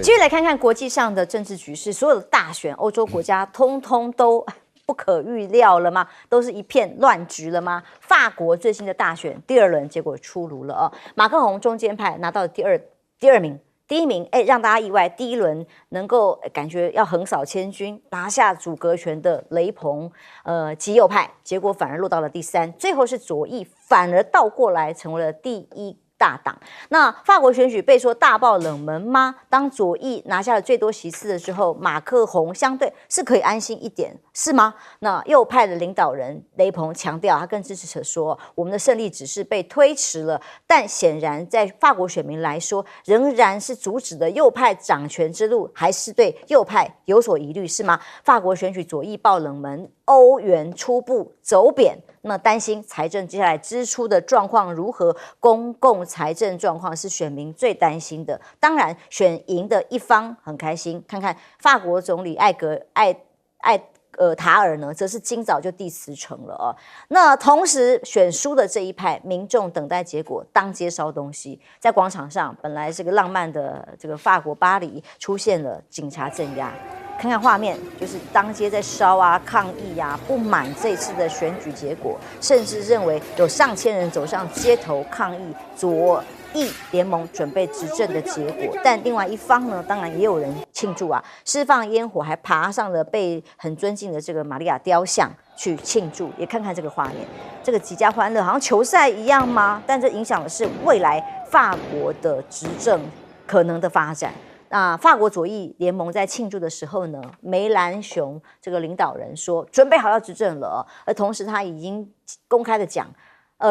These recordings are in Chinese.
接着来看看国际上的政治局势，所有的大选，欧洲国家通通都不可预料了吗？都是一片乱局了吗？法国最新的大选第二轮结果出炉了哦，马克宏中间派拿到了第二名。第一名，让大家意外，第一轮能够感觉要横扫千军，拿下阻隔权的雷朋，极右派，结果反而落到了第三，最后是左翼反而倒过来成为了第一大党。那法国选举被说大爆冷门吗？当左翼拿下了最多席次的时候，马克宏相对是可以安心一点，是吗？那右派的领导人雷朋强调，他跟支持者说，我们的胜利只是被推迟了，但显然在法国选民来说，仍然是阻止的右派掌权之路，还是对右派有所疑虑，是吗？法国选举左翼爆冷门，欧元初步走贬。那担心财政接下来支出的状况如何？公共财政状况是选民最担心的。当然，选赢的一方很开心。看看法国总理塔尔呢，则是今早就递辞呈了哦。那同时，选输的这一派民众等待结果，当街烧东西，在广场上，本来这个浪漫的这个法国巴黎出现了警察镇压。看看画面，就是当街在烧啊、抗议啊，不满这次的选举结果，甚至认为有上千人走上街头抗议左翼联盟准备执政的结果。但另外一方呢，当然也有人庆祝啊，释放烟火，还爬上了被很尊敬的这个玛利亚雕像去庆祝。也看看这个画面，这个几家欢乐，好像球赛一样吗？但这影响的是未来法国的执政可能的发展。那法国左翼联盟在庆祝的时候呢，梅兰雄这个领导人说准备好要执政了，而同时他已经公开的讲，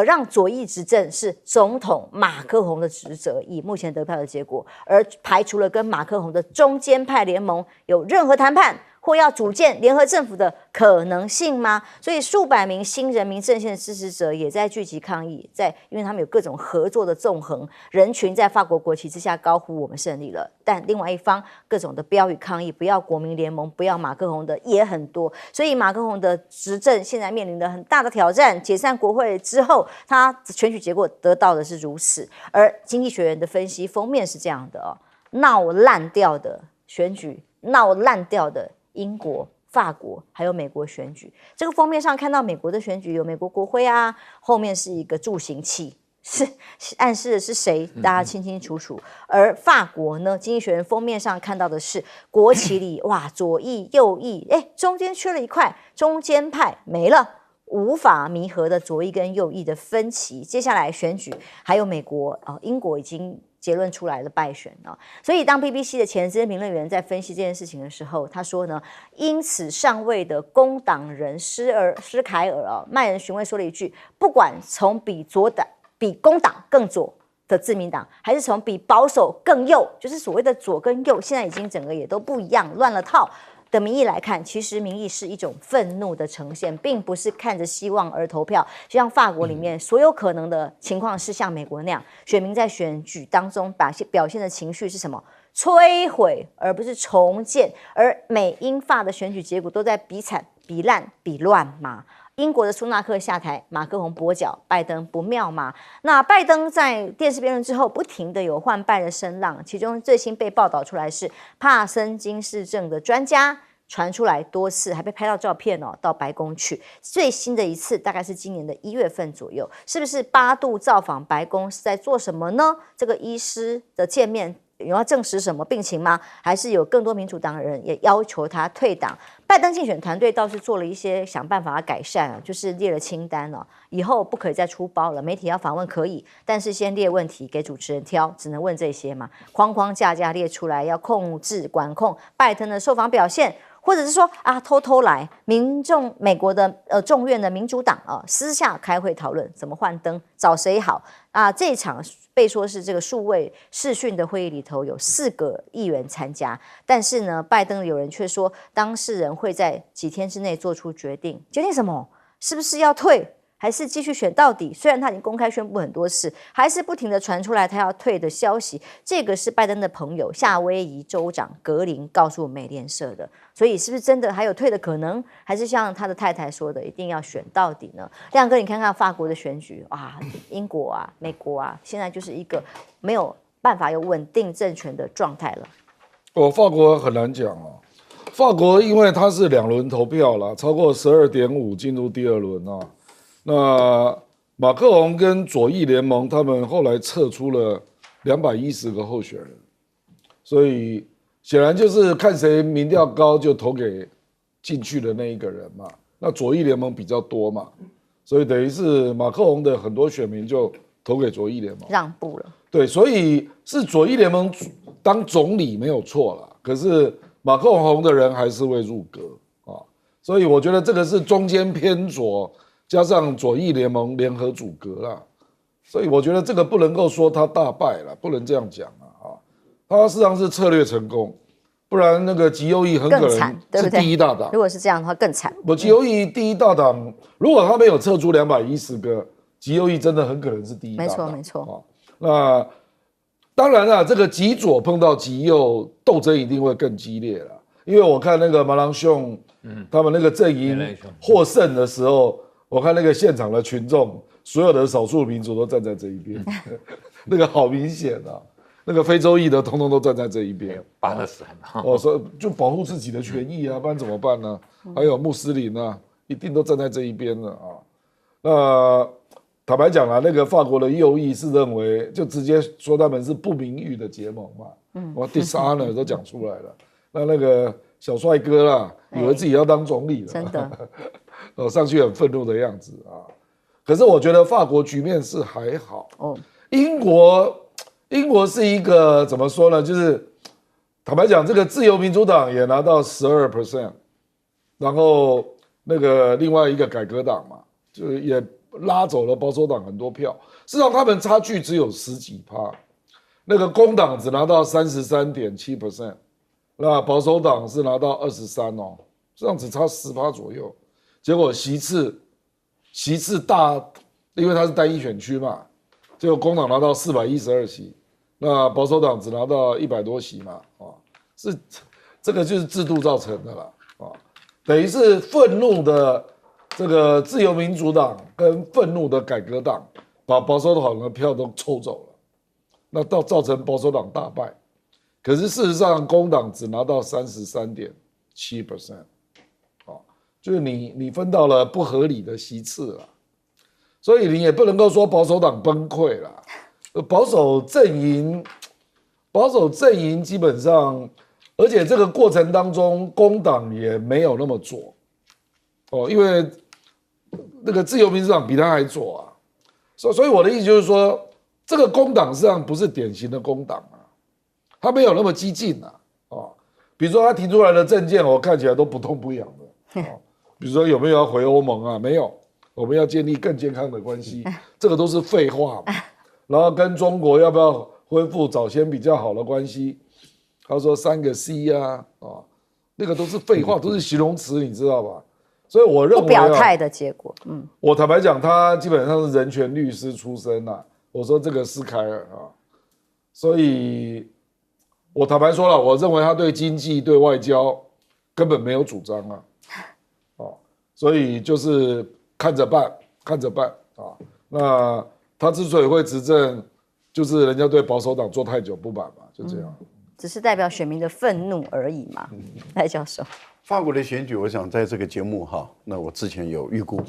让左翼执政是总统马克宏的职责，以目前得票的结果，而排除了跟马克宏的中间派联盟有任何谈判或要组建联合政府的可能性吗？所以数百名新人民阵线的支持者也在聚集抗议，因为他们有各种合作的纵横，人群在法国国旗之下高呼我们胜利了。但另外一方各种的标语抗议，不要国民联盟，不要马克宏的也很多，所以马克宏的执政现在面临的很大的挑战。解散国会之后，他选举结果得到的是如此，而经济学人的分析封面是这样的哦，闹烂掉的选举，闹烂掉的英国、法国还有美国选举。这个封面上看到美国的选举有美国国徽啊，后面是一个助行器，是暗示的是谁？大家清清楚楚。而法国呢，经济学人封面上看到的是国旗里哇，左翼、右翼，中间缺了一块，中间派没了。无法弥合的左翼跟右翼的分歧，接下来选举还有美国、英国已经结论出来了败选啊，所以当 BBC 的前资深评论员在分析这件事情的时候，他说呢，因此上位的工党人施凯尔麦人询问说了一句，不管从比工党更左的自民党，还是从比保守更右，就是所谓的左跟右，现在已经整个也都不一样，乱了套的民意来看，其实民意是一种愤怒的呈现，并不是看着希望而投票。就像法国里面所有可能的情况是像美国那样，选民在选举当中表现的情绪是什么？摧毁，而不是重建。而美英法的选举结果都在比惨、比烂、比乱嘛。英国的苏纳克下台，马克宏跛脚，拜登不妙嘛？那拜登在电视辩论之后，不停的有换拜的声浪，其中最新被报道出来是帕森金氏症的专家传出来多次，还被拍到照片到白宫去。最新的一次大概是今年的1月份左右，是不是8度造访白宫是在做什么呢？这个医师的见面有要证实什么病情吗？还是有更多民主党人也要求他退党？拜登竞选团队倒是做了一些想办法改善就是列了清单以后不可以再出包了。媒体要访问可以，但是先列问题给主持人挑，只能问这些嘛，框框架架列出来，要控制管控拜登的受访表现。或者是说偷偷来，美国的众院的民主党私下开会讨论怎么换灯，找谁好这一场被说是这个数位视讯的会议里头有4个议员参加，但是呢，拜登有人却说当事人会在几天之内做出决定，决定什么？是不是要退？还是继续选到底？虽然他已经公开宣布很多次，还是不停的传出来他要退的消息。这个是拜登的朋友夏威夷州长格林告诉美联社的。所以是不是真的还有退的可能？还是像他的太太说的，一定要选到底呢？亮哥，你看看法国的选举英国美国现在就是一个没有办法有稳定政权的状态了。法国很难讲哦。法国因为它是2轮投票啦，超过12.5进入第2轮啊。那马克龙跟左翼联盟他们后来测出了210个候选人，所以显然就是看谁民调高就投给进去的那一个人嘛。那左翼联盟比较多嘛，所以等于是马克龙的很多选民就投给左翼联盟，让步了。对，所以是左翼联盟当总理没有错啦，可是马克龙的人还是会入阁啊，所以我觉得这个是中间偏左，加上左翼联盟联合阻隔啦，所以我觉得这个不能够说他大败了，不能这样讲啊，他事实上是策略成功。不然那个极右翼很可能是第一大党。如果是这样的话，更惨。极右翼第一大党，如果他没有测出210个，极右翼真的很可能是第一大党。没错。那当然了，这个极左碰到极右，斗争一定会更激烈了。因为我看那个马郎兄，他们那个阵营获胜的时候，我看那个现场的群众，所有的少数民族都站在这一边，那个好明显啊。那个非洲裔的通通都站在这一边，巴勒斯坦所以就保护自己的权益啊，不然怎么办呢？还有穆斯林啊，一定都站在这一边的啊。那坦白讲啊，那个法国的右翼是认为，就直接说他们是不名誉的结盟嘛，我 dishonor 都讲出来了。那个小帅哥啦，以为自己要当总理了，真的，上去很愤怒的样子啊。可是我觉得法国局面是还好，英国是一个怎么说呢？就是坦白讲，这个自由民主党也拿到12%，然后那个另外一个改革党嘛，就也拉走了保守党很多票。事实上，他们差距只有10几%，那个工党只拿到33.7%，那保守党是拿到23%哦，这样只差10%左右。结果席次大，因为它是单一选区嘛。结果工党拿到412席，那保守党只拿到100多席嘛，是这个就是制度造成的啦，等于是愤怒的这个自由民主党跟愤怒的改革党把保守党的票都抽走了，那造成保守党大败。可是事实上，工党只拿到33.7%，就是你分到了不合理的席次了。所以你也不能够说保守党崩溃了，保守阵营基本上，而且这个过程当中，工党也没有那么左，因为那个自由民主党比他还左啊，所以我的意思就是说，这个工党实际上不是典型的工党啊，他没有那么激进啊，比如说他提出来的政见，我看起来都不痛不痒的，比如说有没有要回欧盟啊？没有。我们要建立更健康的关系，这个都是废话嘛。然后跟中国要不要恢复早先比较好的关系？他说3个 C 啊，那个都是废话，都是形容词，你知道吧？所以我认为不表态的结果，我坦白讲，他基本上是人权律师出身啊。我说这个斯凯尔啊，所以我坦白说了，我认为他对经济、对外交根本没有主张啊，所以就是看着办啊。那他之所以会执政，就是人家对保守党做太久不满嘛，就这样。只是代表选民的愤怒而已嘛，赖教授。法国的选举，我想在这个节目哈，那我之前有预估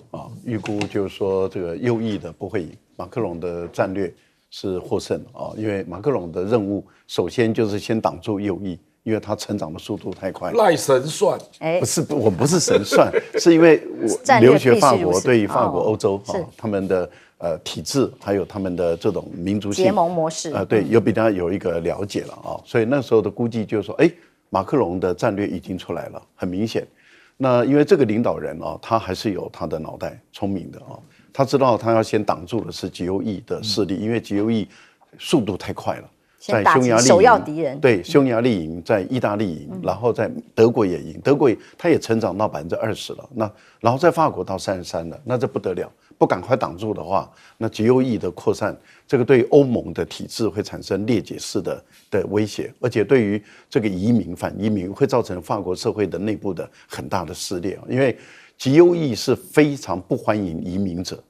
就是说这个右翼的不会赢，马克龙的战略是获胜啊，因为马克龙的任务首先就是先挡住右翼。因为他成长的速度太快了，赖神算，不是，我不是神算，是因为我留学法国，对于法国、欧洲他们的体制，还有他们的这种民族性结盟模式，对，有比他有一个了解了啊，所以那时候的估计就是说，马克龙的战略已经出来了，很明显。那因为这个领导人啊，他还是有他的脑袋，聪明的啊，他知道他要先挡住的是极右翼的势力，因为极右翼速度太快了。在匈牙利首要敌人，对，匈牙利赢，在意大利赢，然后在德国也赢，德国他也成长到20%了，那然后在法国到33%了，那这不得了，不赶快挡住的话，那极右翼的扩散，这个对欧盟的体制会产生裂解式的威胁，而且对于这个反移民会造成法国社会的内部的很大的撕裂，因为极右翼是非常不欢迎移民者，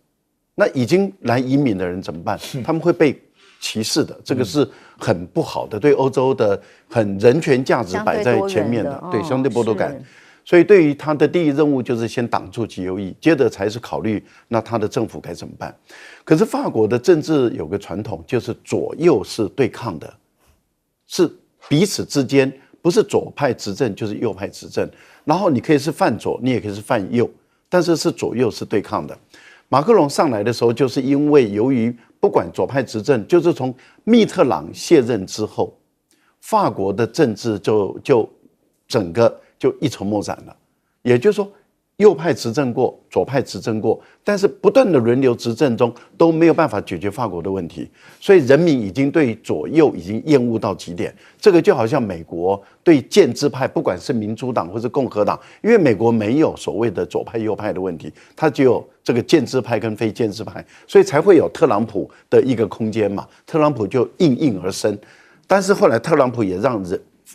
那已经来移民的人怎么办？他们会被歧视的，这个是很不好的，对欧洲的很人权价值摆在前面的，对相对剥夺感。所以对于他的第一任务就是先挡住极右翼，接着才是考虑那他的政府该怎么办。可是法国的政治有个传统，就是左右是对抗的，是彼此之间不是左派执政就是右派执政，然后你可以是泛左，你也可以是泛右，但是是左右是对抗的。马克龙上来的时候，就是因为由于不管左派执政，就是从密特朗卸任之后，法国的政治就整个就一筹莫展了。也就是说，右派执政过，左派执政过，但是不断的轮流执政中都没有办法解决法国的问题，所以人民已经对左右已经厌恶到极点。这个就好像美国对建制派，不管是民主党或是共和党，因为美国没有所谓的左派右派的问题，它只有这个建制派跟非建制派，所以才会有特朗普的一个空间嘛。特朗普就应而生，但是后来特朗普也让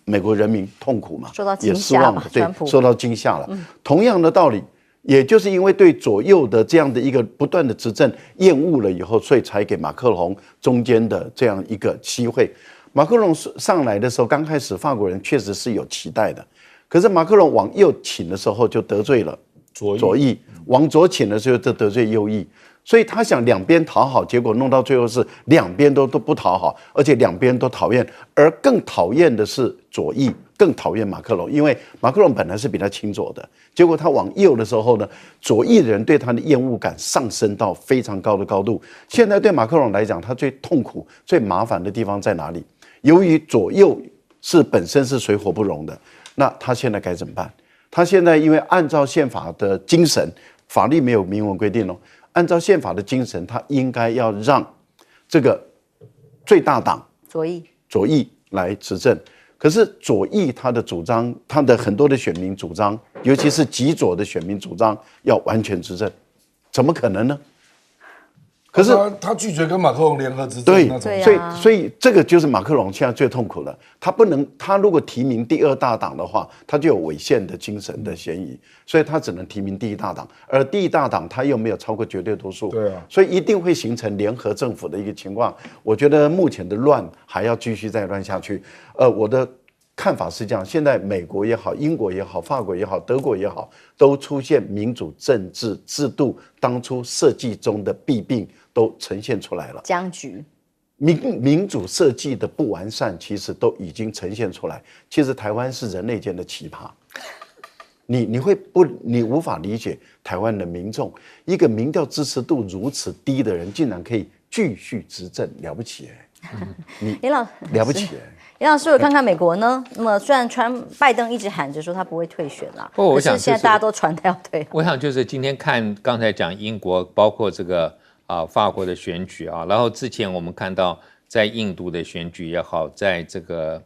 美国人民痛苦嘛，受到惊也失望了，对，受到惊吓了。同样的道理，也就是因为对左右的这样的一个不断的执政厌恶了以后，所以才给马克龙中间的这样一个机会。马克龙上来的时候，刚开始法国人确实是有期待的，可是马克龙往右倾的时候就得罪了左翼，往左倾的时候就得罪右翼。所以他想两边讨好，结果弄到最后是两边都不讨好，而且两边都讨厌，而更讨厌的是左翼，更讨厌马克龙，因为马克龙本来是比他亲左的，结果他往右的时候呢，左翼人对他的厌恶感上升到非常高的高度。现在对马克龙来讲，他最痛苦、最麻烦的地方在哪里？由于左右本身是水火不容的，那他现在该怎么办？他现在因为按照宪法的精神，法律没有明文规定哦。按照宪法的精神，他应该要让这个最大党左翼来执政。可是左翼他的主张，他的很多的选民主张，尤其是极左的选民主张要完全执政，怎么可能呢？可是他拒绝跟马克龙联合执政，对，所以这个就是马克龙现在最痛苦了。他如果提名第二大党的话，他就有违宪的精神的嫌疑，所以他只能提名第一大党，而第一大党他又没有超过绝对多数，对啊，所以一定会形成联合政府的一个情况。我觉得目前的乱还要继续再乱下去。我的看法是这样，现在美国也好，英国也好，法国也好，德国也好，都出现民主政治制度当初设计中的弊病都呈现出来了，僵局。民主设计的不完善，其实都已经呈现出来。其实台湾是人类间的奇葩，你无法理解台湾的民众，一个民调支持度如此低的人，竟然可以继续执政，了不起林老了不起林老师，我看看美国呢。那么虽然拜登一直喊着说他不会退选啦，可是现在大家都传他要退。我想就是今天看刚才讲英国，包括这个法国的选举啊，然后之前我们看到在印度的选举也好，在这个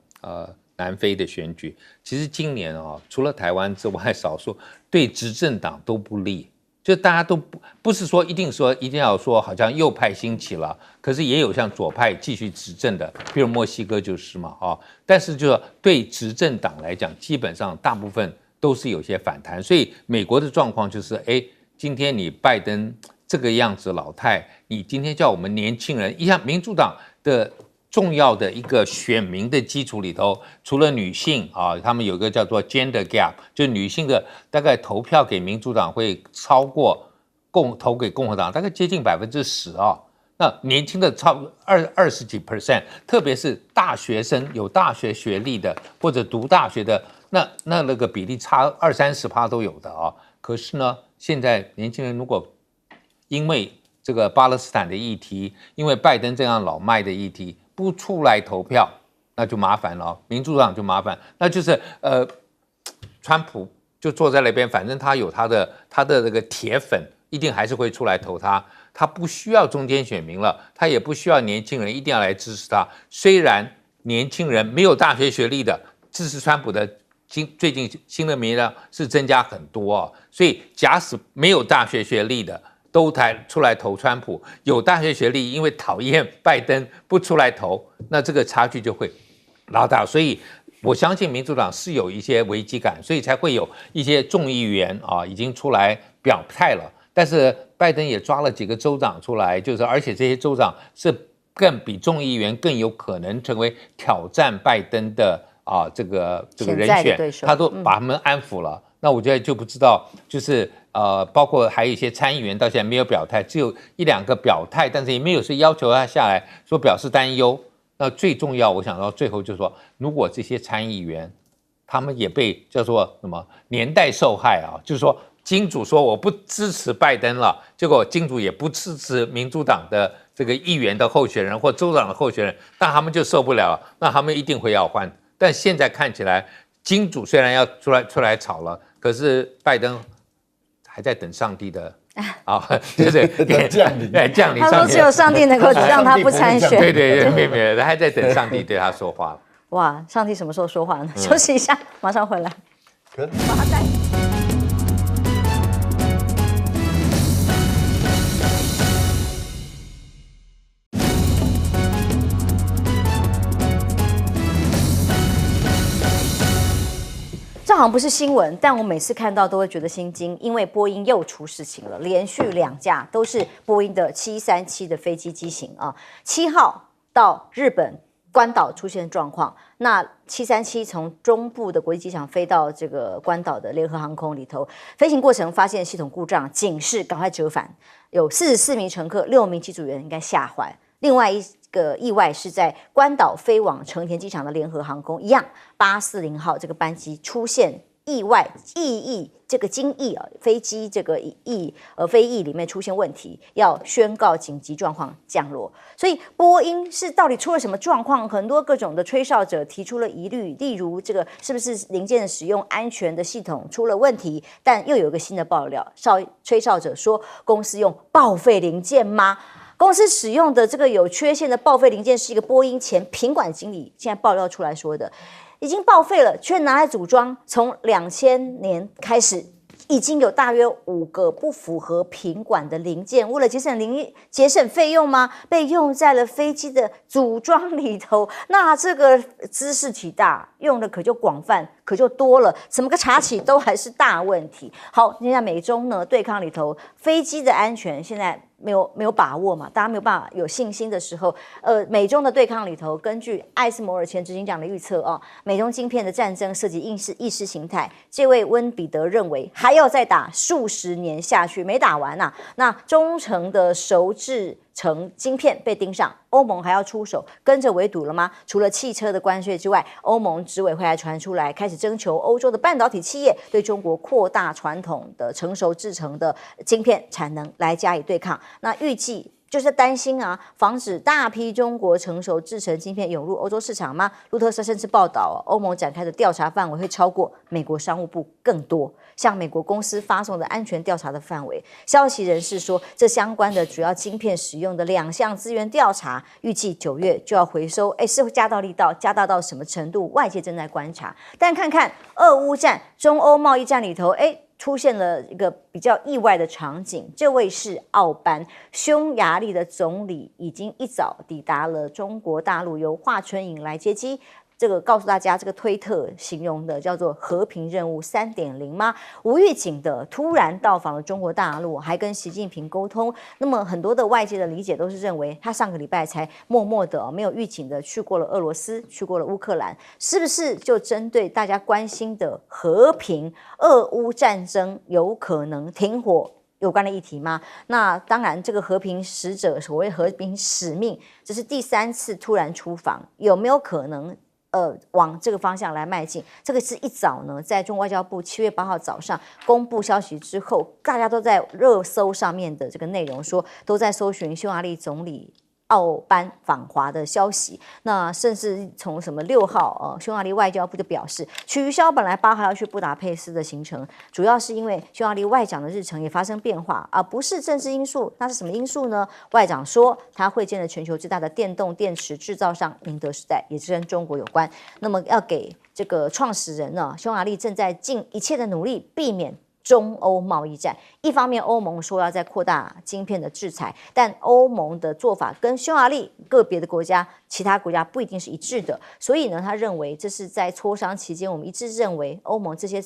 南非的选举，其实今年除了台湾之外，少数对执政党都不利。就大家都不是说一定要说好像右派兴起了，可是也有像左派继续执政的，比如墨西哥就是嘛但是就说对执政党来讲，基本上大部分都是有些反弹，所以美国的状况就是今天你拜登这个样子老太，你今天叫我们年轻人，像民主党的重要的一个选民的基础里头，除了女性他们有一个叫做 gender gap， 就女性的大概投票给民主党会超过投给共和党，大概接近10%那年轻的超20几%，特别是大学生有大学学历的或者读大学的，那个比例差20-30%都有的可是呢，现在年轻人如果因为这个巴勒斯坦的议题，因为拜登这样老迈的议题不出来投票，那就麻烦了民主党就麻烦，那就是川普就坐在那边，反正他有他的那个铁粉，一定还是会出来投他，他不需要中间选民了，他也不需要年轻人一定要来支持他。虽然年轻人没有大学学历的支持川普的最近新的民调是增加很多所以假使没有大学学历的都出来投川普，有大学学历因为讨厌拜登不出来投，那这个差距就会拉大。所以我相信民主党是有一些危机感，所以才会有一些众议员已经出来表态了。但是拜登也抓了几个州长出来，而且这些州长是更比众议员更有可能成为挑战拜登的这个人选，他都把他们安抚了。那我觉得就不知道，就是包括还有一些参议员到现在没有表态，只有1、2个表态，但是也没有说要求他下来说表示担忧。那最重要，我想到最后就是说，如果这些参议员他们也被叫做什么年代受害就是说金主说我不支持拜登了，结果金主也不支持民主党的这个议员的候选人或州长的候选人，那他们就受不了，那他们一定会要换。但现在看起来，金主虽然要出来吵了，可是拜登还在等上帝的就是降临。他说只有上帝能够让他不参选。对，没有，他还在等上帝对他说话。哇，上帝什么时候说话呢？休息一下，马上回来。马上带。这好像不是新闻，但我每次看到都会觉得心惊，因为波音又出事情了，连续2架都是波音的737的飞机机型7号到日本关岛出现状况，那737从中部的国际机场飞到这个关岛的联合航空里头，飞行过程发现系统故障，警示赶快折返，有44名乘客，6名机组员应该吓坏。另外一个意外是在关岛飞往成田机场的联合航空一样840号这个班机出现意外这个惊异飞机这个飞翼里面出现问题，要宣告紧急状况降落。所以波音是到底出了什么状况？很多各种的吹哨者提出了疑虑，例如这个是不是零件的使用安全的系统出了问题？但又有一个新的爆料，吹哨者说公司用报废零件吗？公司使用的这个有缺陷的报废零件是一个波音前品管经理现在爆料出来说的，已经报废了，却拿来组装。从2000年开始，已经有大约5个不符合品管的零件，为了节省费用吗？被用在了飞机的组装里头。那这个姿势体大，用的可就广泛，可就多了，怎么个查起都还是大问题。好，现在美中呢对抗里头，飞机的安全现在没有把握嘛，大家没有办法有信心的时候，美中的对抗里头，根据艾斯摩尔前执行长的预测美中晶片的战争涉及意识形态，这位温彼得认为还要再打数十年下去，没打完那中程的熟制成晶片被盯上，欧盟还要出手跟着围堵了吗？除了汽车的关税之外，欧盟执委会还传出来开始征求欧洲的半导体企业对中国扩大传统的成熟制成的晶片产能来加以对抗。那预计就是担心防止大批中国成熟制成晶片涌入欧洲市场吗？路透社甚至报道欧盟展开的调查范围会超过美国商务部更多，向美国公司发送的安全调查的范围。消息人士说，这相关的主要晶片使用的2项资源调查，预计9月就要回收。是会加大到什么程度？外界正在观察。但看看俄乌战、中欧贸易战里头，出现了一个比较意外的场景，这位是奥班，匈牙利的总理，已经一早抵达了中国大陆，由华春莹来接机。这个告诉大家，这个推特形容的叫做和平任务 3.0 吗？无预警的突然到访了中国大陆，还跟习近平沟通。那么很多的外界的理解都是认为，他上个礼拜才默默的没有预警的去过了俄罗斯，去过了乌克兰，是不是就针对大家关心的和平俄乌战争有可能停火有关的议题吗？那当然，这个和平使者，所谓和平使命，这是第3次突然出访，有没有可能往这个方向来迈进？这个是一早呢，在中国外交部7月8号早上公布消息之后，大家都在热搜上面的这个内容说，都在搜寻匈牙利总理奥班访华的消息。那甚至从什么6号匈牙利外交部就表示取消本来8号要去布达佩斯的行程，主要是因为匈牙利外长的日程也发生变化，而不是政治因素。那是什么因素呢？外长说他会见了全球最大的电动电池制造商宁德时代，也是跟中国有关。那么要给这个创始人呢，匈牙利正在尽一切的努力避免中欧贸易战。一方面欧盟说要再扩大晶片的制裁，但欧盟的做法跟匈牙利个别的国家其他国家不一定是一致的，所以呢他认为这是在磋商期间，我们一致认为欧盟这些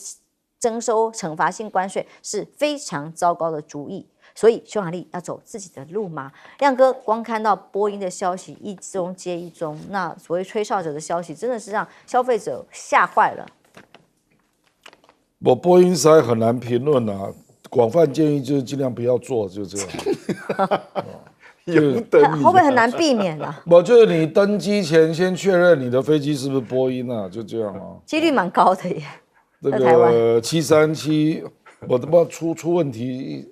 征收惩罚性关税是非常糟糕的主意。所以匈牙利要走自己的路吗？亮哥光看到波音的消息一宗接一宗，那所谓吹哨者的消息真的是让消费者吓坏了。波音实在很难评论啊，广泛建议就是尽量不要做，就这样。有等会不会很难避免啊？我就是你登机前先确认你的飞机是不是波音啊，就这样啊。几率蛮高的耶。这在台湾个737，我都不知道出问题。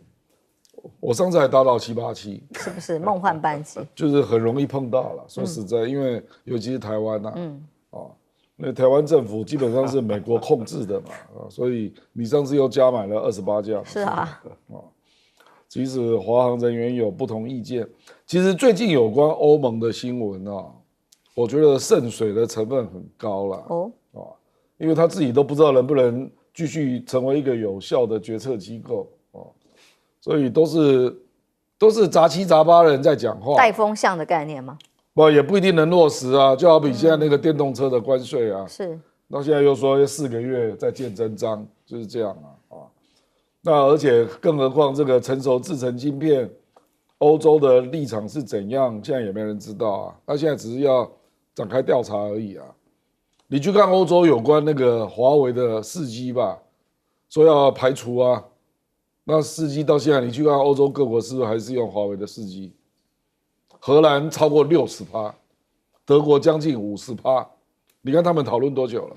我上次还搭到787，是不是梦幻班机？就是很容易碰到了。说实在，因为尤其是台湾呐，那台湾政府基本上是美国控制的嘛，所以你上次又加买了28架。是啊，即使华航人员有不同意见，其实最近有关欧盟的新闻啊，我觉得渗水的成分很高了。因为他自己都不知道能不能继续成为一个有效的决策机构所以都是杂七杂八的人在讲话，带风向的概念吗？不也不一定能落实啊。就好比现在那个电动车的关税啊，是，到现在又说4个月再见真章，就是这样啊。那而且更何况这个成熟制程晶片，欧洲的立场是怎样，现在也没人知道啊。那现在只是要展开调查而已啊。你去看欧洲有关那个华为的4G吧，说要排除啊。那4G到现在，你去看欧洲各国是不是还是用华为的4G？荷兰超过60%，德国将近50%。你看他们讨论多久了？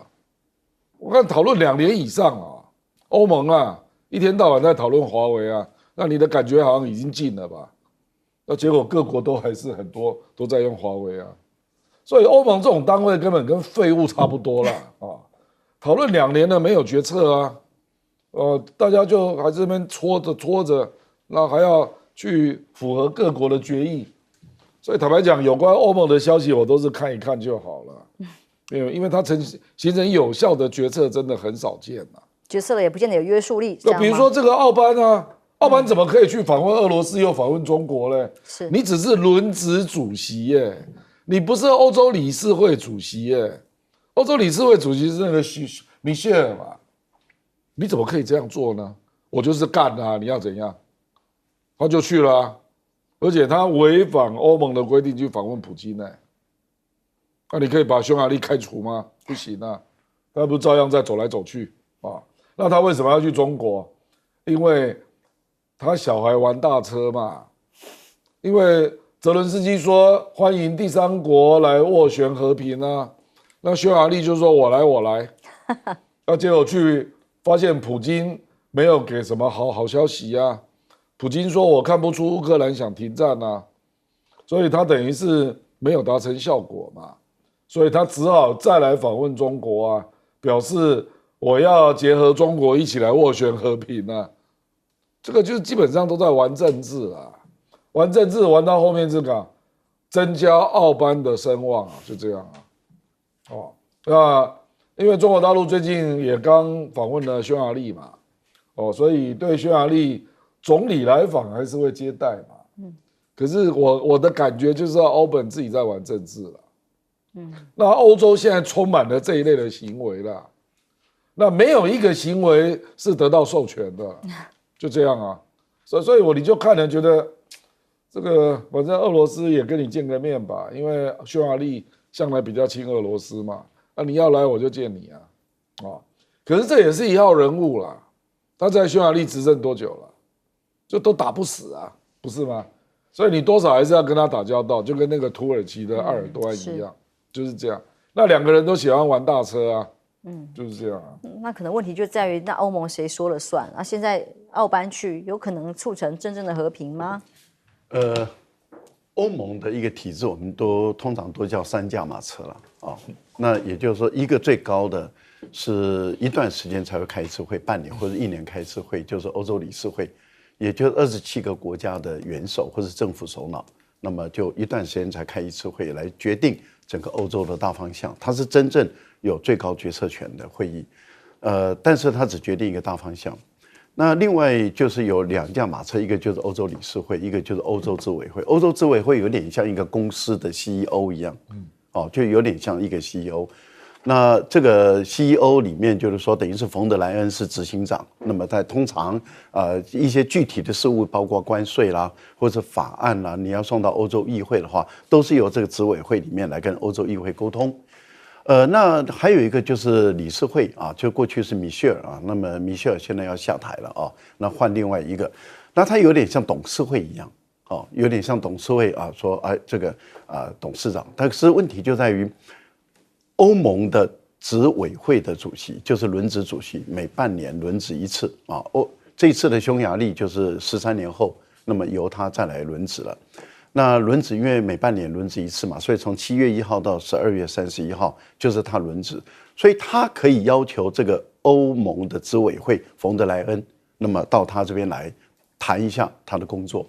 我看讨论2年以上啊。欧盟啊，一天到晚在讨论华为啊，那你的感觉好像已经尽了吧？那结果各国都还是很多都在用华为啊。所以欧盟这种单位根本跟废物差不多啦讨论2年了没有决策啊，大家就还在这边搓着，那还要去符合各国的决议。所以坦白讲，有关欧盟的消息我都是看一看就好了，因为它形成有效的决策真的很少见啊。决策了也不见得有约束力。那比如说这个奥班啊，奥班怎么可以去访问俄罗斯又访问中国呢？是你只是轮值主席耶。你不是欧洲理事会主席耶，欧洲理事会主席是那个米歇尔嘛，你怎么可以这样做呢？我就是干啊，你要怎样？他就去了啊，而且他违反欧盟的规定去访问普京呢。那你可以把匈牙利开除吗？不行啊，他不照样在走来走去啊？那他为什么要去中国？因为他小孩玩大车嘛，因为泽伦斯基说欢迎第三国来斡旋和平啊，那匈牙利就说我来，那结果去发现普京没有给什么好消息啊，普京说我看不出乌克兰想停战啊，所以他等于是没有达成效果嘛，所以他只好再来访问中国啊，表示我要结合中国一起来斡旋和平啊，这个就是基本上都在玩政治啊。玩政治玩到后面这个增加奥班的声望啊，就这样啊。那因为中国大陆最近也刚访问了匈牙利嘛，所以对匈牙利总理来访还是会接待嘛。可是我的感觉就是欧本自己在玩政治了。那欧洲现在充满了这一类的行为啦，那没有一个行为是得到授权的，就这样啊。所以你就看人觉得。这个反正俄罗斯也跟你见个面吧，因为匈牙利向来比较亲俄罗斯嘛，你要来我就见你啊，可是这也是一号人物啦，他在匈牙利执政多久了，就都打不死啊，不是吗？所以你多少还是要跟他打交道，就跟那个土耳其的埃尔多安一样，就是这样。那2个人都喜欢玩大车啊，就是这样啊。那可能问题就在于，那欧盟谁说了算？现在奥班去，有可能促成真正的和平吗？欧盟的一个体制，我们通常都叫3驾马车了啊。那也就是说，一个最高的是一段时间才会开一次会，半年或者1年开一次会，就是欧洲理事会，也就是27个国家的元首或是政府首脑，那么就一段时间才开一次会来决定整个欧洲的大方向。它是真正有最高决策权的会议，但是它只决定一个大方向。那另外就是有2驾马车，一个就是欧洲理事会，一个就是欧洲执委会。欧洲执委会有点像一个公司的 CEO 一样，就有点像一个 CEO。那这个 CEO 里面就是说，等于是冯德莱恩是执行长。那么在通常一些具体的事务，包括关税啦或者法案啦，你要送到欧洲议会的话，都是由这个执委会里面来跟欧洲议会沟通。那还有一个就是理事会啊，就过去是米歇尔啊，那么米歇尔现在要下台了啊，那换另外一个，那他有点像董事会一样。哦，有点像董事会啊，说这个董事长，但是问题就在于欧盟的执委会的主席就是轮值主席，每半年轮值一次啊。这一次的匈牙利就是13年后，那么由他再来轮值了。那轮值因为每半年轮值一次嘛，所以从7月1号到12月31号就是他轮值，所以他可以要求这个欧盟的执委会冯德莱恩，那么到他这边来谈一下他的工作。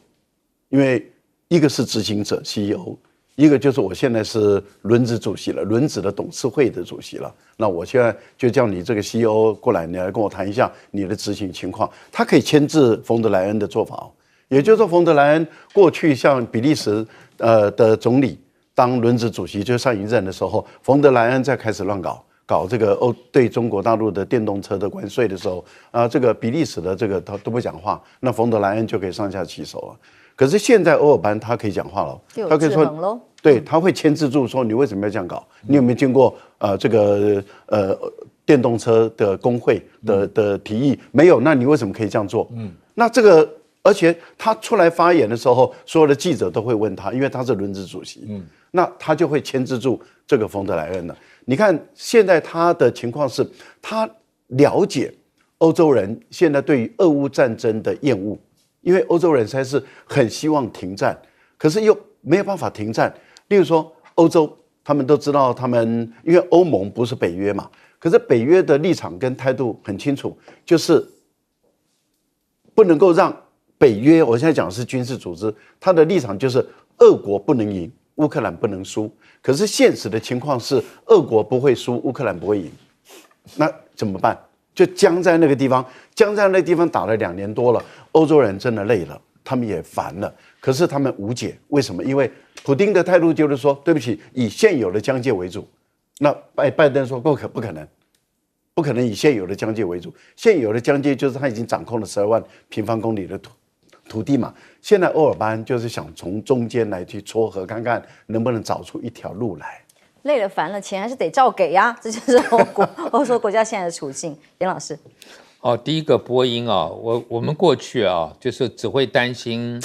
因为一个是执行者 CEO， 一个就是我现在是轮值主席了，轮值的董事会的主席了。那我现在就叫你这个 CEO 过来，你来跟我谈一下你的执行情况。他可以牵制冯德莱恩的做法，也就是说，冯德莱恩过去像比利时的总理当轮值主席，就上一任的时候，冯德莱恩在开始乱搞这个对中国大陆的电动车的关税的时候，这个比利时的这个他都不讲话，那冯德莱恩就可以上下其手了。可是现在欧尔班他可以讲话了，他可以说，对，他会牵制住说你为什么要这样搞？你有没有经过这个电动车的工会的提议？没有，那你为什么可以这样做？那这个而且他出来发言的时候，所有的记者都会问他，因为他是轮值主席，那他就会牵制住这个冯德莱恩了。你看现在他的情况是，他了解欧洲人现在对于俄乌战争的厌恶。因为欧洲人实在是很希望停战，可是又没有办法停战。例如说，欧洲他们都知道，因为欧盟不是北约嘛，可是北约的立场跟态度很清楚，就是不能够让北约，我现在讲的是军事组织，他的立场就是俄国不能赢，乌克兰不能输。可是现实的情况是，俄国不会输，乌克兰不会赢，那怎么办？就僵在那个地方，打了2年多了，欧洲人真的累了，他们也烦了，可是他们无解，为什么？因为普丁的态度就是说，对不起，以现有的疆界为主。那拜登说不可能，不可能以现有的疆界为主，现有的疆界就是他已经掌控了12万平方公里的土地嘛。现在欧尔班就是想从中间来去撮合，看看能不能找出一条路来。累了烦了，钱还是得照给呀，这就是欧洲国家现在的处境。严老师，第一个波音啊，我们过去啊，就是只会担心，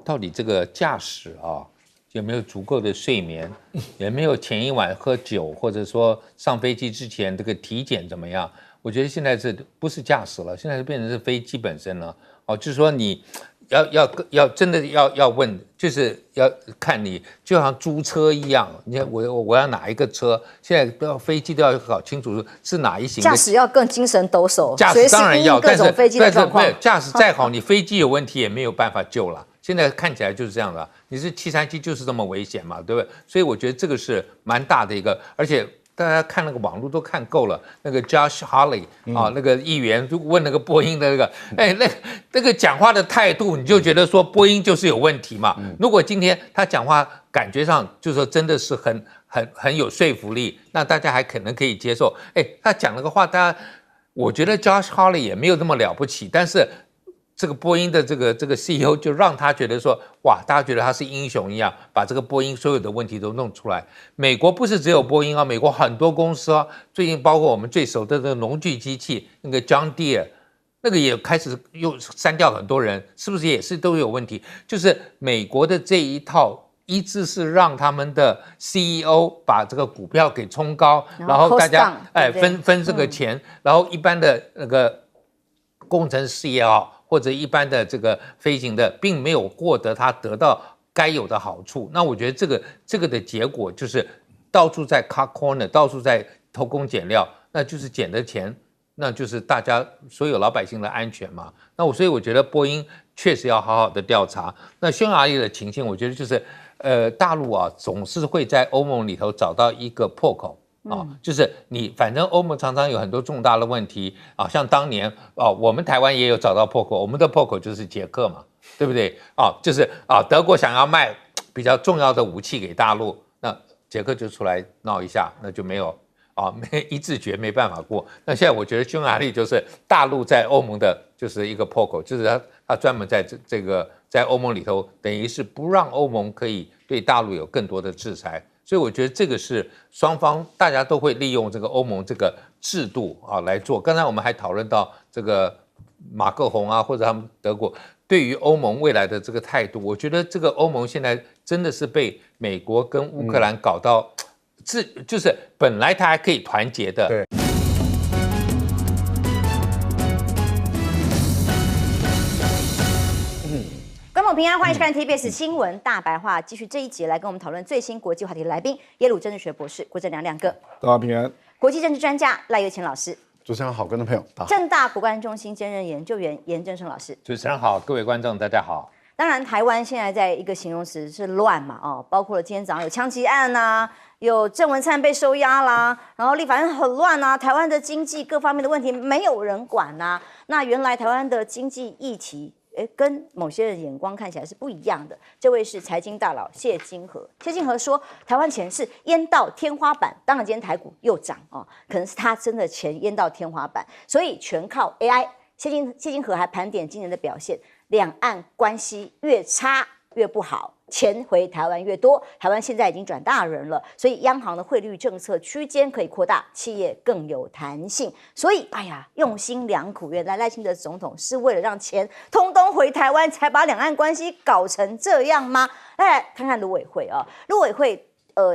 到底这个驾驶啊有没有足够的睡眠，有没有前一晚喝酒，或者说上飞机之前这个体检怎么样？我觉得现在这不是驾驶了，现在变成是飞机本身了。就是说你。要真的要问，就是要看你，就像租车一样，你看我要哪一个车，现在都要飞机都要搞清楚是哪一型的。驾驶要更精神抖擞，驾驶当然要，各种飞机的状况。驾驶再好，你飞机有问题也没有办法救了。现在看起来就是这样的，你是737就是这么危险嘛，对不对？所以我觉得这个是蛮大的一个，而且。大家看那个网络都看够了，那个 Josh Hawley 啊，那个议员就问那个波音的那个，那个讲话的态度，你就觉得说波音就是有问题嘛。如果今天他讲话感觉上就是说真的是很有说服力，那大家还可能可以接受。他讲那个话，我觉得 Josh Hawley 也没有那么了不起，但是。这个波音的这个 CEO 就让他觉得说，哇，大家觉得他是英雄一样，把这个波音所有的问题都弄出来。美国不是只有波音啊，美国很多公司啊，最近包括我们最熟的这个农具机器，那个 John Deere， 那个也开始又删掉很多人，是不是也是都有问题？就是美国的这一套。一直是让他们的 CEO 把这个股票给冲高，然后大家分这个钱，然后一般的那个工程师也好。或者一般的这个飞行的，并没有获得他得到该有的好处。那我觉得这个的结果就是到处在 cut corner， 到处在偷工减料，那就是捡的钱，那就是大家所有老百姓的安全嘛。所以我觉得波音确实要好好的调查。那匈牙利的情形，我觉得就是大陆啊总是会在欧盟里头找到一个破口。就是你反正欧盟常常有很多重大的问题啊，像当年我们台湾也有找到破口，我们的破口就是捷克嘛，对不对？就是德国想要卖比较重要的武器给大陆，那捷克就出来闹一下，那就没有没一致决没办法过。那现在我觉得匈牙利就是大陆在欧盟的就是一个破口，就是他专门在这个在欧盟里头，等于是不让欧盟可以对大陆有更多的制裁。所以我觉得这个是双方大家都会利用这个欧盟这个制度来做。刚才我们还讨论到这个马克宏或者他们德国对于欧盟未来的这个态度，我觉得这个欧盟现在真的是被美国跟乌克兰搞到就是本来他还可以团结的。对。观众平安，欢迎收看 TBS 新闻大白话。继续这一节来跟我们讨论最新国际话题的来宾，耶鲁政治学博士郭正亮亮哥，大家平安。国际政治专家赖岳乾老师，主持人好，观众朋友大家好。政大国关中心兼任研究员严正声老师，主持人好，各位观众大家好。当然，台湾现在在一个形容词是乱嘛，包括了今天早上有枪击案呐，有郑文灿被收押啦，然后立法院很乱啊，台湾的经济各方面的问题没有人管呐。那原来台湾的经济议题，跟某些人眼光看起来是不一样的。这位是财经大佬谢金河，谢金河说，台湾钱是淹到天花板，当然今天台股又涨可能是他真的钱淹到天花板，所以全靠 AI。谢金河还盘点今年的表现，两岸关系越差越不好，钱回台湾越多，台湾现在已经转大人了，所以央行的汇率政策区间可以扩大，企业更有弹性。所以，用心良苦，原来赖清德总统是为了让钱通通回台湾，才把两岸关系搞成这样吗？来看看陆委会陆委会。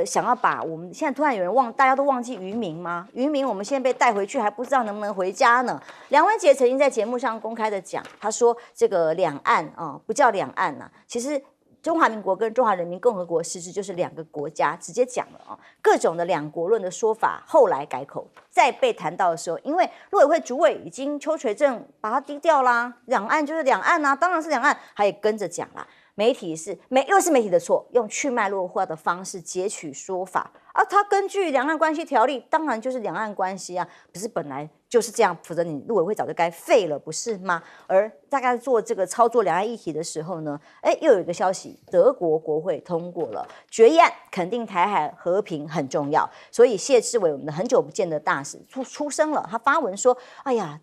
想要把我们现在突然有人大家都忘记渔民吗？渔民我们现在被带回去，还不知道能不能回家呢。梁文杰曾经在节目上公开的讲，他说这个两岸不叫两岸其实中华民国跟中华人民共和国实质就是两个国家，直接讲了各种的两国论的说法，后来改口，再被谈到的时候，因为陆委会主委已经邱垂正把它低调啦，两岸就是两岸当然是两岸，他也跟着讲啦。媒体又是媒体的错，用去脉络化的方式截取说法他根据两岸关系条例，当然就是两岸关系不是本来就是这样，否则你陆委会早就该废了，不是吗？而大概做这个操作两岸议题的时候呢，又有一个消息，德国国会通过了决议案，肯定台海和平很重要，所以谢志伟我们的很久不见的大使出声了，他发文说，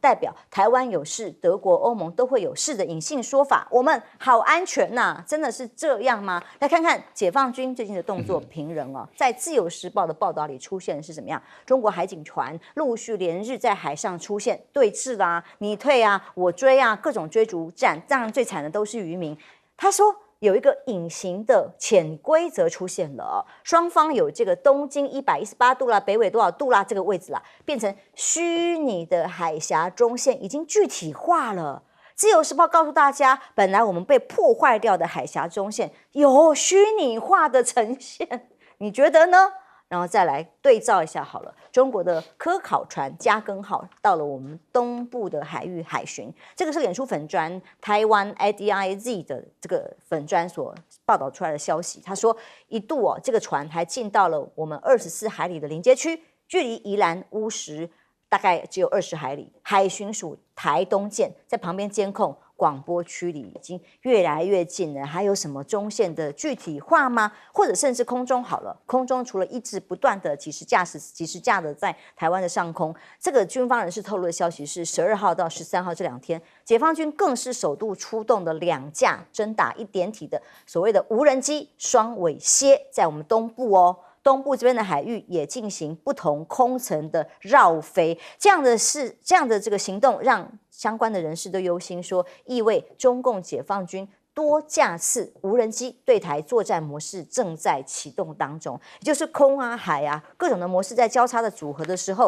代表台湾有事，德国、欧盟都会有事的隐性说法，我们好安全真的是这样吗？来看看解放军最近的动作频仍在自由时报的报道里出现的是怎么样？中国海警船陆续连日在海上出现对峙啦，你退我追各种追逐战，当然最惨的都是渔民。他说有一个隐形的潜规则出现了双方有这个东经118度啦，北纬多少度啦，这个位置啦，变成虚拟的海峡中线，已经具体化了。自由时报告诉大家，本来我们被破坏掉的海峡中线有虚拟化的呈现，你觉得呢？然后再来对照一下好了，中国的科考船加更号到了我们东部的海域海巡，这个是脸书粉专台湾 IDIZ 的这个粉专所报道出来的消息。他说一度这个船还进到了我们24海里的临街区，距离宜兰乌石大概只有20海里，海巡署台东舰在旁边监控，广播区里已经越来越近了，还有什么中线的具体化吗？或者甚至空中好了，空中除了一直不断的几十架的在台湾的上空，这个军方人士透露的消息是12号到13号这2天，解放军更是首度出动的2架侦打1点体的所谓的无人机双尾蝎，在我们东部东部这边的海域也进行不同空层的绕飞，这样的这个行动让相关的人士都忧心说，意味中共解放军多架次无人机对台作战模式正在启动当中，也就是空海各种的模式在交叉的组合的时候，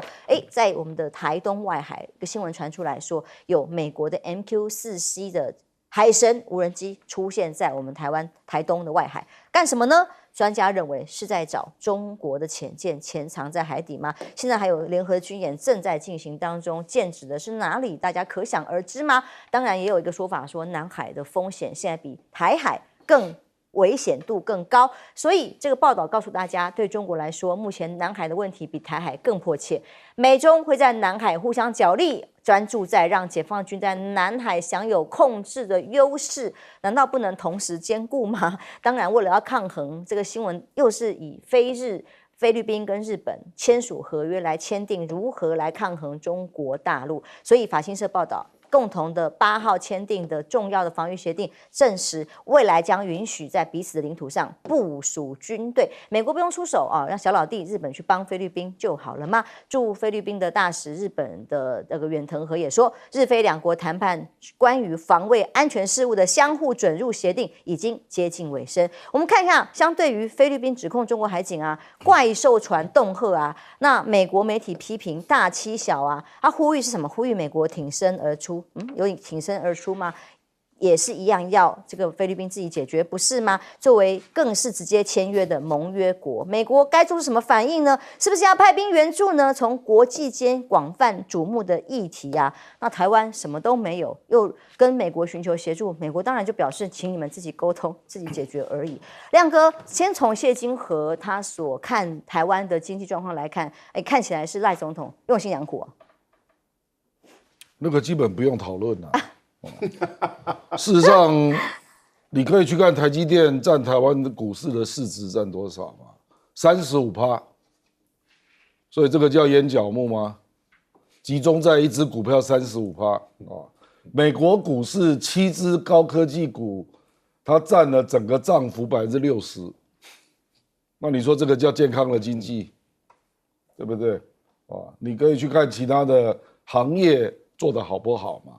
在我们的台东外海，一个新闻传出来说，有美国的 MQ-4C 的海神无人机出现在我们台湾台东的外海，干什么呢？专家认为是在找中国的潜舰潜藏在海底吗？现在还有联合军演正在进行当中，剑指的是哪里？大家可想而知吗？当然也有一个说法说，南海的风险现在比台海更危险度更高。所以这个报道告诉大家，对中国来说，目前南海的问题比台海更迫切。美中会在南海互相角力，专注在让解放军在南海享有控制的优势，难道不能同时兼顾吗？当然，为了要抗衡，这个新闻又是以菲律宾跟日本签署合约来签订如何来抗衡中国大陆，所以法新社报道，共同的8号签订的重要的防御协定，证实未来将允许在彼此的领土上部署军队。美国不用出手啊，让小老弟日本去帮菲律宾就好了吗？驻菲律宾的大使日本的那个远藤和也说，日菲两国谈判关于防卫安全事务的相互准入协定已经接近尾声。我们看一下，相对于菲律宾指控中国海警啊、怪兽船恫吓啊，那美国媒体批评大欺小啊，他呼吁是什么？呼吁美国挺身而出。有挺身而出吗？也是一样要这个菲律宾自己解决，不是吗？作为更是直接签约的盟约国，美国该做出什么反应呢？是不是要派兵援助呢？从国际间广泛瞩目的议题啊，那台湾什么都没有，又跟美国寻求协助，美国当然就表示，请你们自己沟通、自己解决而已。亮哥，先从谢金河他所看台湾的经济状况来看，看起来是赖总统用心良苦啊。那个基本不用讨论了。事实上，你可以去看台积电占台湾的股市的市值占多少嘛，35%。所以这个叫烟角木吗？集中在一只股票35%啊。美国股市7只高科技股，它占了整个涨幅60%。那你说这个叫健康的经济，对不对？你可以去看其他的行业做得好不好嘛？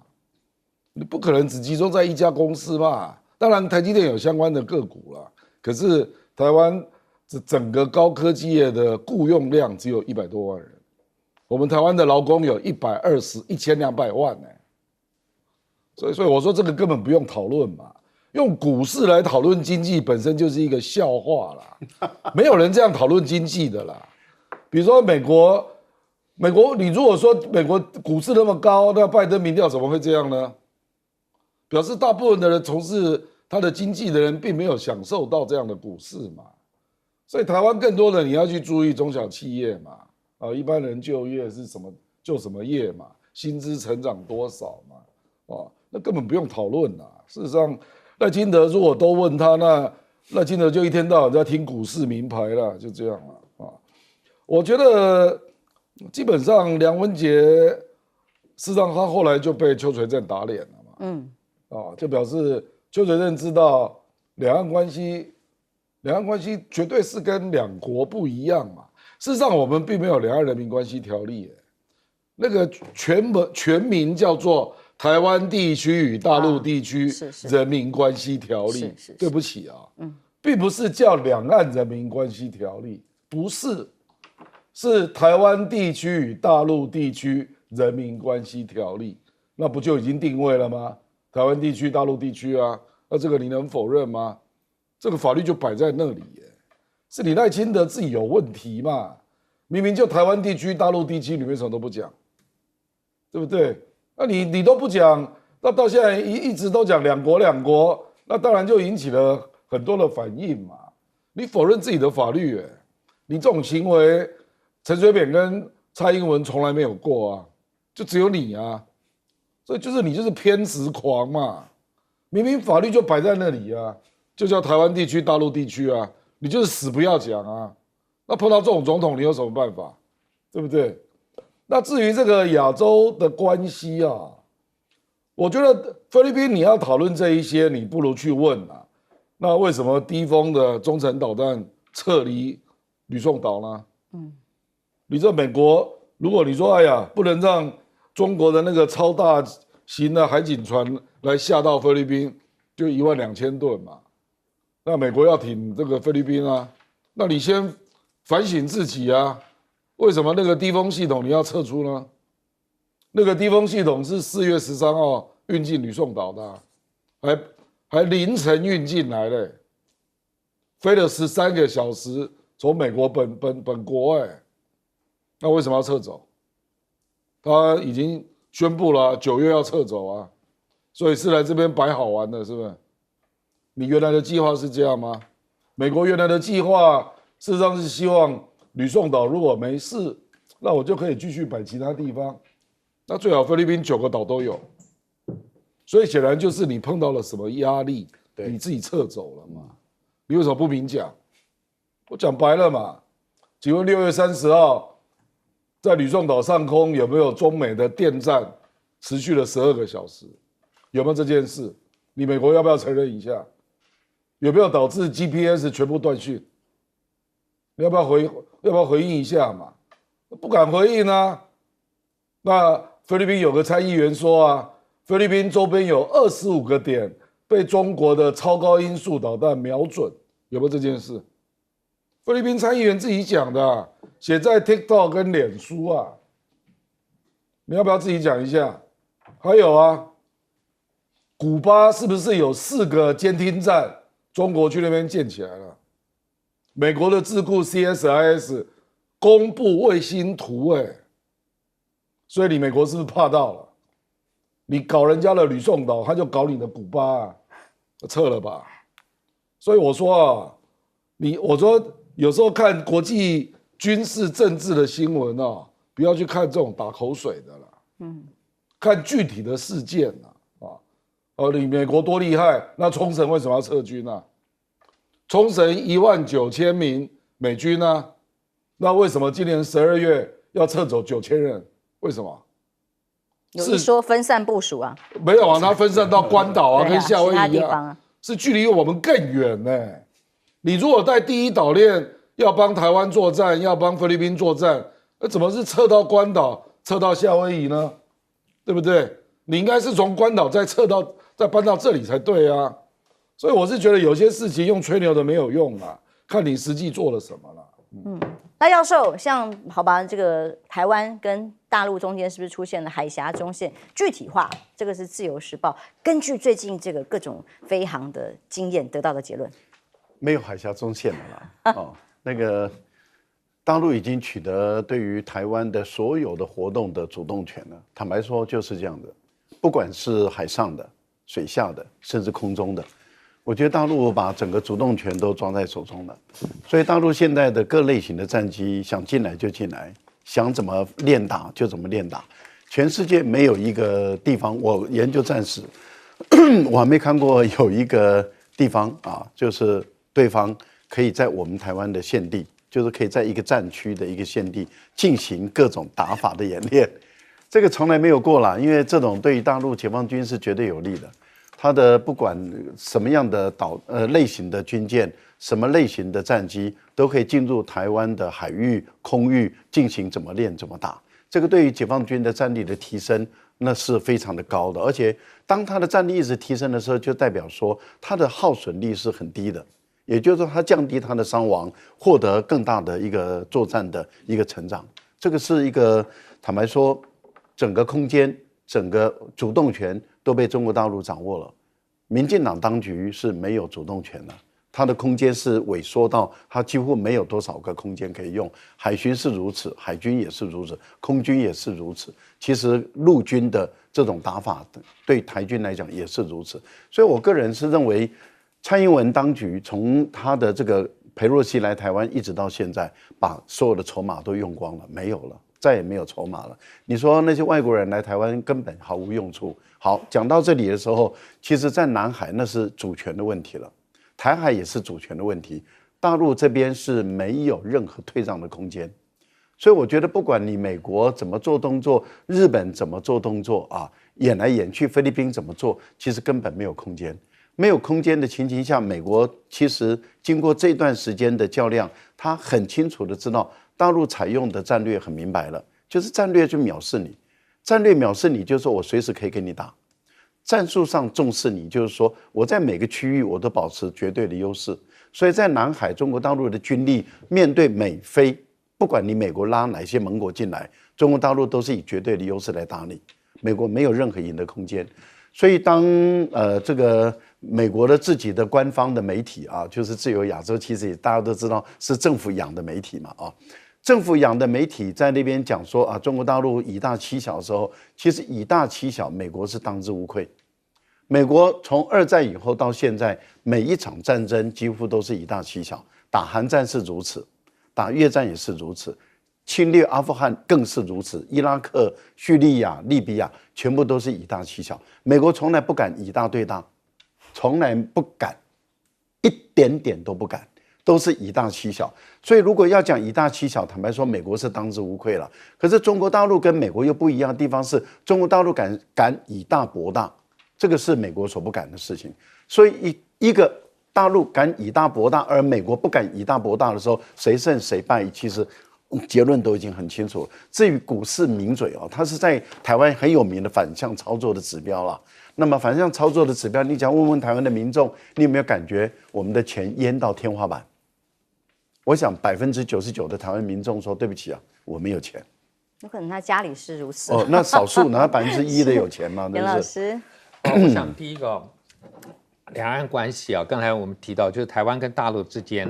你不可能只集中在一家公司嘛。当然，台积电有相关的个股啦，可是台湾整个高科技业的雇用量只有100多万人，我们台湾的劳工有1200万呢。所以我说这个根本不用讨论嘛。用股市来讨论经济本身就是一个笑话啦，没有人这样讨论经济的啦。比如说美国，你如果说美国股市那么高，那拜登民调怎么会这样呢？表示大部分的人从事他的经济的人并没有享受到这样的股市嘛。所以台湾更多的你要去注意中小企业嘛，一般人就业是什么就什么业嘛，薪资成长多少嘛，那根本不用讨论啦。事实上，赖清德如果都问他，那赖清德就一天到晚在听股市名牌了，就这样了。我觉得基本上梁文杰，事实上他后来就被邱垂正打脸了嘛。就表示邱垂正知道两岸关系绝对是跟两国不一样嘛。事实上，我们并没有《两岸人民关系条例》，那个全名叫做《台湾地区与大陆地区人民关系条例》。对不起啊，并不是叫《两岸人民关系条例》，不是，是《台湾地区与大陆地区人民关系条例》，那不就已经定位了吗？台湾地区、大陆地区啊，那这个你能否认吗？这个法律就摆在那里耶，是你赖清德自己有问题嘛？明明就台湾地区、大陆地区，你为什么都不讲？对不对？那你都不讲，那到现在一直都讲两国，那当然就引起了很多的反应嘛。你否认自己的法律，你这种行为，陈水扁跟蔡英文从来没有过啊，就只有你啊。所以就是你就是偏执狂嘛，明明法律就摆在那里啊，就叫台湾地区、大陆地区啊，你就是死不要讲啊。那碰到这种总统，你有什么办法？对不对？那至于这个亚洲的关系啊，我觉得菲律宾你要讨论这一些，你不如去问啊，那为什么低空的中程导弹撤离吕宋岛呢？你这美国，如果你说哎呀，不能让中国的那个超大型的海警船来下到菲律宾，就12000吨嘛。那美国要挺这个菲律宾啊，那你先反省自己啊，为什么那个低风系统你要撤出呢？那个低风系统是4月13号运进吕宋岛的啊，还凌晨运进来的，飞了13个小时从美国本国那为什么要撤走？他已经宣布了9月要撤走啊，所以是来这边摆好玩的，是不是？你原来的计划是这样吗？美国原来的计划事实上是希望吕宋岛如果没事，那我就可以继续摆其他地方，那最好菲律宾9个岛都有。所以显然就是你碰到了什么压力，你自己撤走了嘛？你为什么不明讲？我讲白了嘛。请问6月30号在吕宋岛上空有没有中美的电战持续了12个小时？有没有这件事？你美国要不要承认一下？有没有导致 GPS 全部断讯？你要不要回应一下嘛？不敢回应啊。那菲律宾有个参议员说啊，菲律宾周边有25个点被中国的超高音速导弹瞄准，有没有这件事？菲律宾参议员自己讲的啊，写在 TikTok 跟脸书啊。你要不要自己讲一下？还有啊，古巴是不是有4个监听站？中国去那边建起来了。美国的智库 CSIS 公布卫星图，所以你美国是不是怕到了？你搞人家的吕宋岛，他就搞你的古巴啊，撤了吧。所以我说啊，我说有时候看国际军事政治的新闻啊，不要去看这种打口水的啦，看具体的事件啊，你美国多厉害，那冲绳为什么要撤军啊？冲绳19000名美军啊，那为什么今年12月要撤走9000人？为什么？有一说分散部署啊？没有啊，它分散到关岛啊，跟夏威夷啊，是距离我们更远呢。你如果在第一岛链要帮台湾作战，要帮菲律宾作战，那怎么是撤到关岛、撤到夏威夷呢？对不对？你应该是从关岛再搬到这里才对啊。所以我是觉得有些事情用吹牛的没有用啦，看你实际做了什么啦。赖教授，像好吧，这个台湾跟大陆中间是不是出现了海峡中线？具体化，这个是自由时报根据最近这个各种飞航的经验得到的结论。没有海峡中线了啦。那个大陆已经取得对于台湾的所有的活动的主动权了。坦白说就是这样的，不管是海上的、水下的，甚至空中的。我觉得大陆把整个主动权都抓在手中了，所以大陆现在的各类型的战机想进来就进来，想怎么练打就怎么练打。全世界没有一个地方，我研究战史，我还没看过有一个地方啊，就是对方可以在我们台湾的现地，就是可以在一个战区的一个现地进行各种打法的演练，这个从来没有过啦，因为这种对于大陆解放军是绝对有利的。它的不管什么样的类型的军舰，什么类型的战机，都可以进入台湾的海域、空域进行怎么练怎么打。这个对于解放军的战力的提升，那是非常的高的。而且当它的战力一直提升的时候，就代表说它的耗损率是很低的，也就是说它降低它的伤亡，获得更大的一个作战的一个成长。这个是一个坦白说，整个空间、整个主动权都被中国大陆掌握了。民进党当局是没有主动权的，它的空间是萎缩到它几乎没有多少个空间可以用。海巡是如此，海军也是如此，空军也是如此。其实陆军的这种打法对台军来讲也是如此。所以我个人是认为，蔡英文当局从他的这个裴洛西来台湾一直到现在，把所有的筹码都用光了，没有了。再也没有筹码了。你说那些外国人来台湾根本毫无用处。好，讲到这里的时候，其实在南海那是主权的问题了，台海也是主权的问题。大陆这边是没有任何退让的空间。所以我觉得，不管你美国怎么做动作，日本怎么做动作啊，演来演去，菲律宾怎么做，其实根本没有空间。没有空间的情形下，美国其实经过这段时间的较量，他很清楚的知道。大陆采用的战略很明白了，就是战略就藐视你，战略藐视你就是说我随时可以跟你打，战术上重视你，就是说我在每个区域我都保持绝对的优势。所以在南海，中国大陆的军力面对美菲，不管你美国拉哪些盟国进来，中国大陆都是以绝对的优势来打你，美国没有任何赢的空间。所以当这个美国的自己的官方的媒体啊，就是自由亚洲，其实大家都知道是政府养的媒体嘛啊。政府养的媒体在那边讲说啊，中国大陆以大欺小的时候，其实以大欺小，美国是当之无愧。美国从二战以后到现在，每一场战争几乎都是以大欺小，打韩战是如此，打越战也是如此，侵略阿富汗更是如此，伊拉克、叙利亚、利比亚全部都是以大欺小。美国从来不敢以大对大，从来不敢，一点点都不敢，都是以大欺小。所以如果要讲以大欺小，坦白说，美国是当之无愧了。可是中国大陆跟美国又不一样的地方是，中国大陆敢以大博大。这个是美国所不敢的事情，所以一个大陆敢以大博大，而美国不敢以大博大的时候，谁胜谁败，其实结论都已经很清楚了。至于股市名嘴它是在台湾很有名的反向操作的指标了。那么反向操作的指标，你想问问台湾的民众，你有没有感觉我们的钱淹到天花板？我想99%的台湾民众说对不起啊，我没有钱。有可能他家里是如此。那少数哪1%的有钱吗？袁老师。我想第一个，两岸关系刚才我们提到，就是台湾跟大陆之间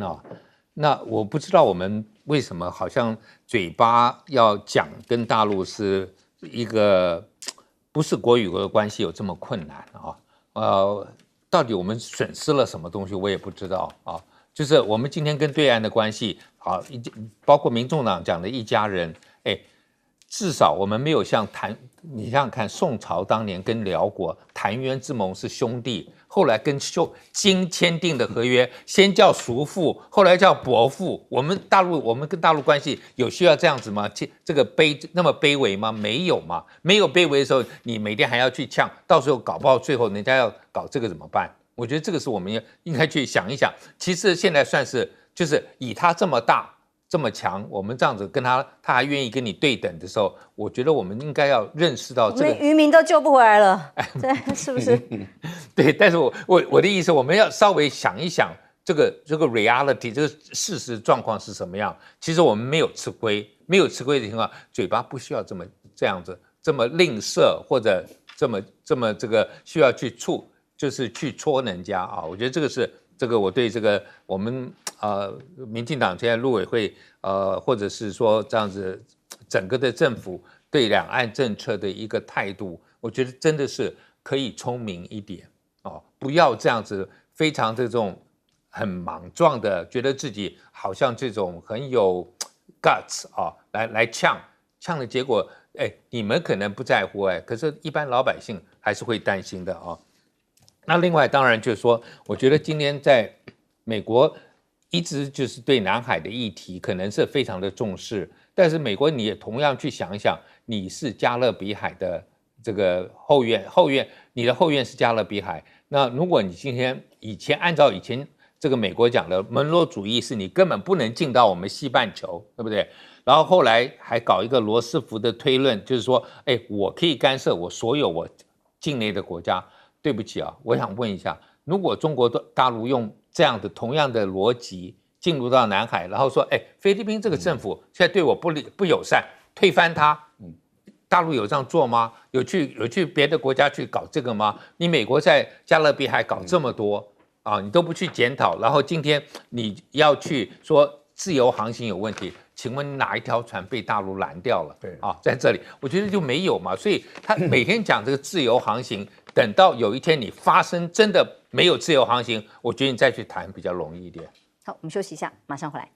那我不知道我们为什么好像嘴巴要讲跟大陆是一个不是国与国的关系有这么困难到底我们损失了什么东西，我也不知道就是我们今天跟对岸的关系包括民众党讲的一家人，至少我们没有像你想想看，宋朝当年跟辽国澶渊之盟是兄弟，后来跟金签订的合约，先叫叔父，后来叫伯父。我们跟大陆关系有需要这样子吗？这个那么卑微吗？没有嘛，没有卑微的时候，你每天还要去呛，到时候搞不好最后人家要搞这个怎么办？我觉得这个是我们应该去想一想。其实现在算是就是以他这么大。这么强，我们这样子跟他还愿意跟你对等的时候，我觉得我们应该要认识到这个渔民都救不回来了，对，是不是？对，但是我的意思，我们要稍微想一想这个 reality， 这个事实状况是什么样。其实我们没有吃亏，没有吃亏的情况，嘴巴不需要这样子这么吝啬，或者这么这个需要去就是去戳人家我觉得这个是。这个我对这个我们民进党现在陆委会或者是说这样子整个的政府对两岸政策的一个态度，我觉得真的是可以聪明一点不要这样子非常这种很莽撞的，觉得自己好像这种很有 guts 来呛的结果，你们可能不在乎可是一般老百姓还是会担心的那另外当然就是说，我觉得今天在美国一直就是对南海的议题可能是非常的重视，但是美国你也同样去想一想，你是加勒比海的这个后院，你的后院是加勒比海，那如果你按照以前这个美国讲的门罗主义，是你根本不能进到我们西半球，对不对？然后后来还搞一个罗斯福的推论，就是说，我可以干涉我所有我境内的国家。对不起我想问一下，如果中国大陆用这样的同样的逻辑进入到南海，然后说，菲律宾这个政府现在对我不友善，推翻它，大陆有这样做吗？有去别的国家去搞这个吗？你美国在加勒比海搞这么多你都不去检讨，然后今天你要去说自由航行有问题，请问哪一条船被大陆拦掉了？对在这里，我觉得就没有嘛。所以他每天讲这个自由航行，等到有一天你发生真的没有自由航行，我觉得你再去谈比较容易一点。好，我们休息一下，马上回来。